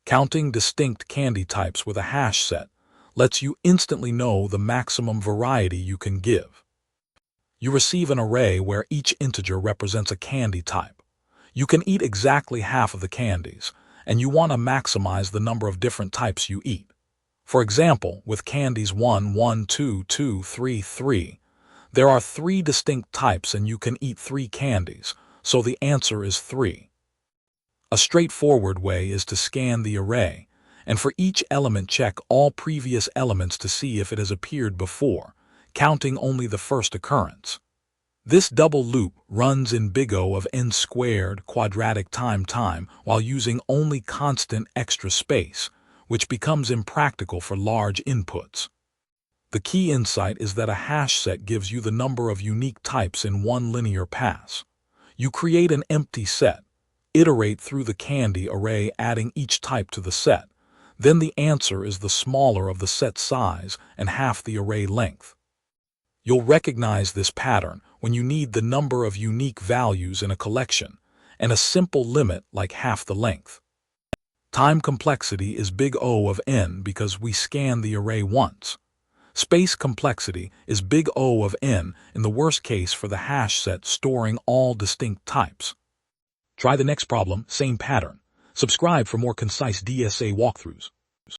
Counting distinct candy types with a hash set lets you instantly know the maximum variety you can give. You receive an array where each integer represents a candy type. You can eat exactly half of the candies, and you want to maximize the number of different types you eat. For example, with candies 1, 1, 2, 2, 3, 3, there are 3 distinct types and you can eat 3 candies, so the answer is 3. A straightforward way is to scan the array, and for each element check all previous elements to see if it has appeared before, counting only the first occurrence. This double loop runs in big O of n squared quadratic time while using only constant extra space, which becomes impractical for large inputs. The key insight is that a hash set gives you the number of unique types in one linear pass. You create an empty set, iterate through the candy array adding each type to the set, then the answer is the smaller of the set size and half the array length. You'll recognize this pattern when you need the number of unique values in a collection, and a simple limit like half the length. Time complexity is big O of n because we scan the array once. Space complexity is big O of n in the worst case for the hash set storing all distinct types. Try the next problem, same pattern. Subscribe for more concise DSA walkthroughs.